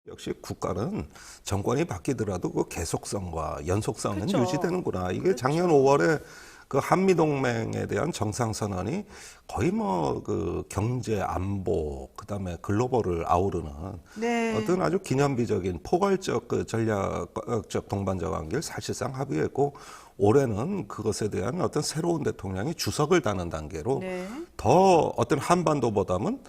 역시 국가는 정권이 바뀌더라도 그 계속성과 연속성은 그렇죠. 유지되는구나. 이게 그렇죠. 작년 5월에 그 한미동맹에 대한 정상선언이 거의 뭐 그 경제 안보 그다음에 글로벌을 아우르는 네. 어떤 아주 기념비적인 포괄적 그 전략적 동반자 관계를 사실상 합의했고 올해는 그것에 대한 어떤 새로운 대통령이 주석을 다는 단계로 네. 더 어떤 한반도보다는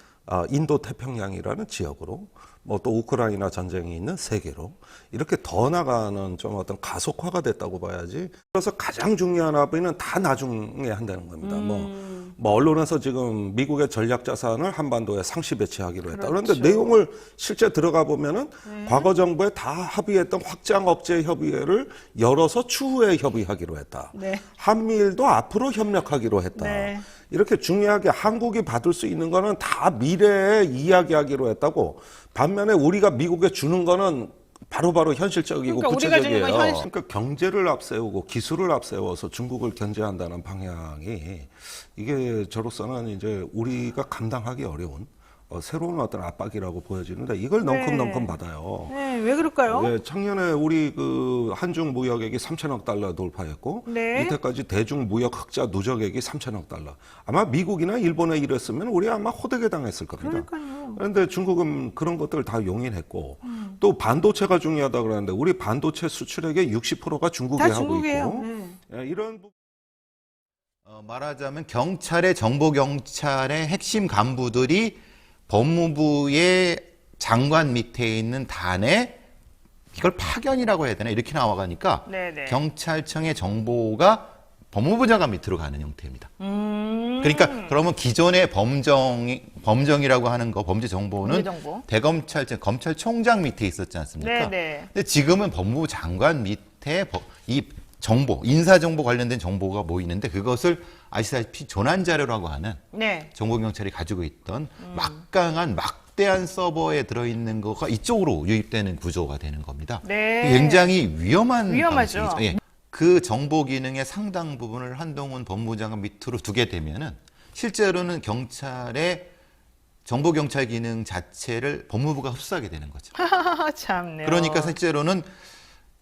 인도 태평양이라는 지역으로 뭐 또 우크라이나 전쟁이 있는 세계로 이렇게 더 나가는 좀 어떤 가속화가 됐다고 봐야지. 그래서 가장 중요한 합의는 다 나중에 한다는 겁니다. 뭐 언론에서 지금 미국의 전략 자산을 한반도에 상시 배치하기로 했다. 그렇죠. 그런데 내용을 실제 들어가 보면은 과거 정부에 다 합의했던 확장 억제 협의회를 열어서 추후에 협의하기로 했다. 네. 한미일도 앞으로 협력하기로 했다. 네. 이렇게 중요하게 한국이 받을 수 있는 거는 다 미래에 이야기하기로 했다고. 반면에 우리가 미국에 주는 거는 바로바로 현실적이고 그러니까 우리가 주는 구체적이에요. 건 현실. 그러니까 경제를 앞세우고 기술을 앞세워서 중국을 견제한다는 방향이 이게 저로서는 이제 우리가 감당하기 어려운 새로운 어떤 압박이라고 보여지는데 이걸 넝큼 받아요. 네, 왜 그럴까요? 예, 작년에 우리 그 한중 무역액이 3천억 달러 돌파했고 네. 이때까지 대중 무역 흑자 누적액이 3천억 달러. 아마 미국이나 일본에 이랬으면 우리 아마 호되게 당했을 겁니다. 그러니까요. 그런데 중국은 그런 것들을 다 용인했고 또 반도체가 중요하다 그러는데 우리 반도체 수출액의 60%가 중국에 다 하고 중국이에요. 있고 네. 예, 이런 말하자면 경찰의 정보경찰의 핵심 간부들이 법무부의 장관 밑에 있는 단에 이걸 파견이라고 해야 되나 이렇게 나와가니까 네네. 경찰청의 정보가 법무부 장관 밑으로 가는 형태입니다. 그러니까 그러면 기존의 범정이라고 하는 거 범죄 정보는 범죄정보. 대검찰청 검찰총장 밑에 있었지 않습니까? 네네. 근데 지금은 법무부 장관 밑에 이 정보, 인사정보 관련된 정보가 모이는데 그것을 아시다시피 조난자료라고 하는 네. 정보경찰이 가지고 있던 막대한 서버에 들어있는 거가 이쪽으로 유입되는 구조가 되는 겁니다. 네. 굉장히 위험한 위험하죠. 방식이죠. 예. 그 정보 기능의 상당 부분을 한동훈 법무부 장관 밑으로 두게 되면은 실제로는 경찰의 정보경찰 기능 자체를 법무부가 흡수하게 되는 거죠. 참네요. 그러니까 실제로는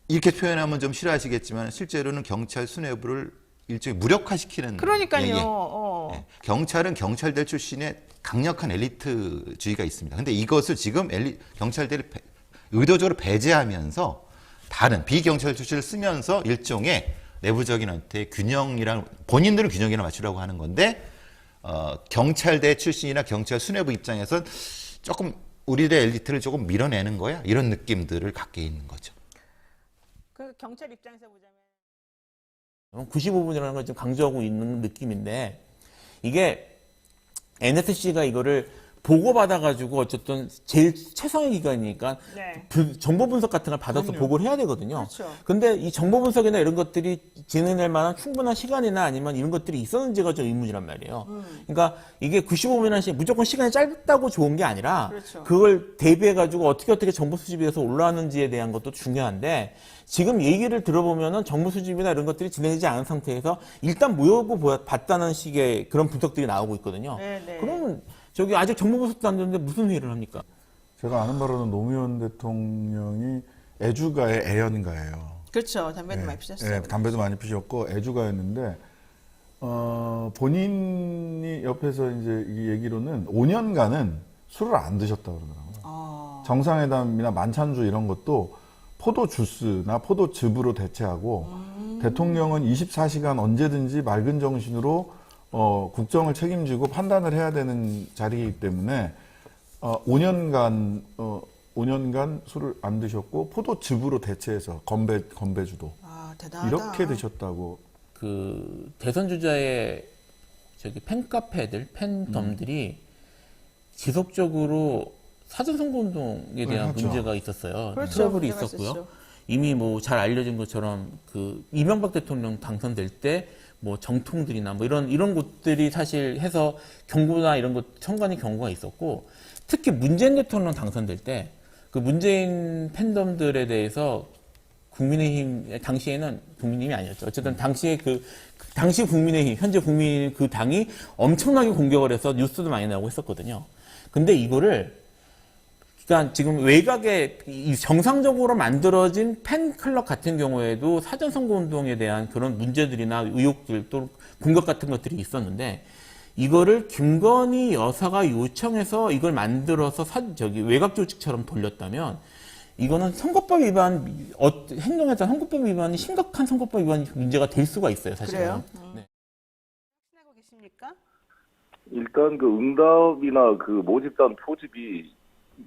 이렇게 표현하면 좀 싫어하시겠지만 실제로는 경찰 수뇌부를 일종의 무력화시키는. 그러니까요. 예, 예. 예. 경찰은 경찰들 출신의 강력한 엘리트주의가 있습니다. 근데 이것을 지금 경찰들이 의도적으로 배제하면서 다른 비경찰 출신을 쓰면서 일종의 내부적인 어떤 균형이랑 본인들은 균형이랑 맞추려고 하는 건데 경찰대 출신이나 경찰 수뇌부 입장에선 조금 우리의 엘리트를 조금 밀어내는 거야 이런 느낌들을 갖게 있는 거죠. 그 경찰 입장에서 보자면 95분이라는 걸 좀 강조하고 있는 느낌인데 이게 NSC가 이거를 보고받아가지고 어쨌든 제일 최상의 기관이니까 네. 정보 분석 같은 걸 받아서 보고를 해야 되거든요. 그렇죠. 근데 이 정보 분석이나 이런 것들이 진행될 만한 충분한 시간이나 아니면 이런 것들이 있었는지가 좀 의문이란 말이에요. 그러니까 이게 95분이라는 시간 무조건 시간이 짧다고 좋은 게 아니라 그렇죠. 그걸 대비해가지고 어떻게 정보 수집이 돼서 올라왔는지에 대한 것도 중요한데 지금 얘기를 들어보면은 정보 수집이나 이런 것들이 진행되지 않은 상태에서 일단 모여고 봤다는 식의 그런 분석들이 나오고 있거든요. 네네. 그러면 저기 아직 정보 분석도 안 됐는데 무슨 회의를 합니까? 제가 아는 바로는 노무현 대통령이 애주가의 애연가예요. 그렇죠. 담배도 예, 많이 피셨어요. 예, 담배도 많이 피셨고 애주가였는데 본인이 옆에서 이제 이 얘기로는 5년간은 술을 안 드셨다고 그러더라고요. 정상회담이나 만찬주 이런 것도 포도 주스나 포도 즙으로 대체하고 대통령은 24시간 언제든지 맑은 정신으로 국정을 책임지고 판단을 해야 되는 자리이기 때문에 5년간 술을 안 드셨고 포도즙으로 대체해서 건배주도 아, 대단하다. 이렇게 드셨다고. 그 대선 주자의 저기 팬카페들, 팬덤들이 지속적으로 사전 선거 운동에 대한 그렇죠. 문제가 있었어요. 그렇죠. 트러블이 문제가 있었고요. 있었죠. 이미 뭐 잘 알려진 것처럼 그 이명박 대통령 당선될 때 뭐 정통들이나 뭐 이런 곳들이 사실 해서 경고나 이런 것 청관의 경고가 있었고 특히 문재인 대통령 당선될 때 그 문재인 팬덤들에 대해서 국민의힘 당시에는 국민의힘이 아니었죠. 어쨌든 당시에 당시 국민의힘 현재 국민의힘 그 당이 엄청나게 공격을 해서 뉴스도 많이 나오고 했었거든요. 근데 이거를 그러니까 지금 외곽에 이 정상적으로 만들어진 팬클럽 같은 경우에도 사전 선거 운동에 대한 그런 문제들이나 의혹들 또 궁각 같은 것들이 있었는데 이거를 김건희 여사가 요청해서 이걸 만들어서 외곽 조직처럼 돌렸다면 이거는 선거법 위반 행동에 따른 선거법 위반이 심각한 선거법 위반 문제가 될 수가 있어요, 사실은. 그래요? 네. 확신하고 계십니까? 일단 그 응답이나 그 모집단 포집이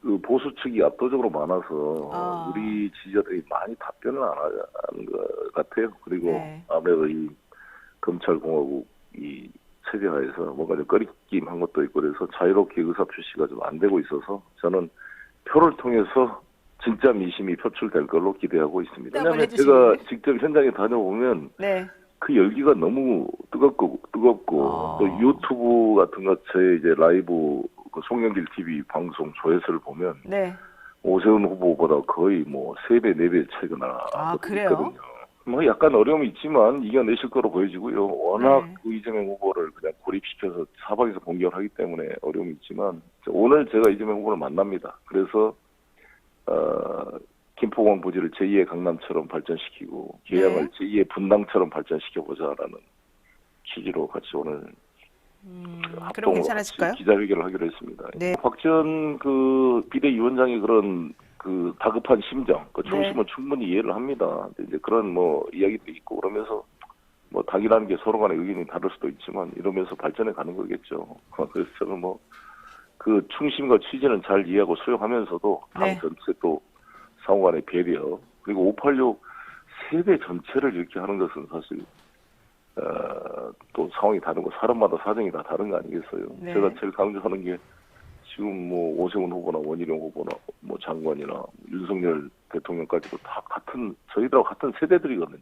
그 보수 측이 압도적으로 많아서 우리 지지자들이 많이 답변을 안 하는 것 같아요. 그리고 네. 아무래도 이 검찰공화국 이 체제하에서 뭔가 좀 꺼리낌한 것도 있고 그래서 자유롭게 의사 표시가 좀 안 되고 있어서 저는 표를 통해서 진짜 민심이 표출될 걸로 기대하고 있습니다. 답을 왜냐하면 해주시네. 제가 직접 현장에 다녀보면 네. 그 열기가 너무 뜨겁고 또 유튜브 같은 것에 이제 라이브 그 송영길 TV 방송 조회수를 보면 네. 오세훈 후보보다 거의 뭐 3배, 4배 차이가 나거든요. 그래요? 뭐 약간 어려움이 있지만 이겨내실 거로 보여지고요. 워낙 네. 그 이재명 후보를 그냥 고립시켜서 사방에서 공격을 하기 때문에 어려움이 있지만 오늘 제가 이재명 후보를 만납니다. 그래서 김포공항 부지를 제2의 강남처럼 발전시키고 계양을 제2의 분당처럼 발전시켜보자라는 취지로 같이 오늘 그럼 합동으로 괜찮으실까요? 같이 기자회견을 하기로 했습니다. 네. 박지원 그 비대위원장의 그런 그 다급한 심정, 그 중심은 충분히 이해를 합니다. 근데 이제 그런 뭐 이야기도 있고 그러면서 뭐 당이라는 게 서로 간의 의견이 다를 수도 있지만 이러면서 발전해 가는 거겠죠. 그래서 저는 뭐 그 충심과 취지는 잘 이해하고 수용하면서도 당 네. 전체 또 상호 간의 배려 그리고 586 세대 전체를 이렇게 하는 것은 사실 또 상황이 다르고 사람마다 사정이 다 다른 거 아니겠어요. 네. 제가 제일 강조하는 게 지금 뭐 오세훈 후보나 원희룡 후보나 뭐 장관이나 윤석열 대통령까지도 다 저희들하고 같은 세대들이거든요.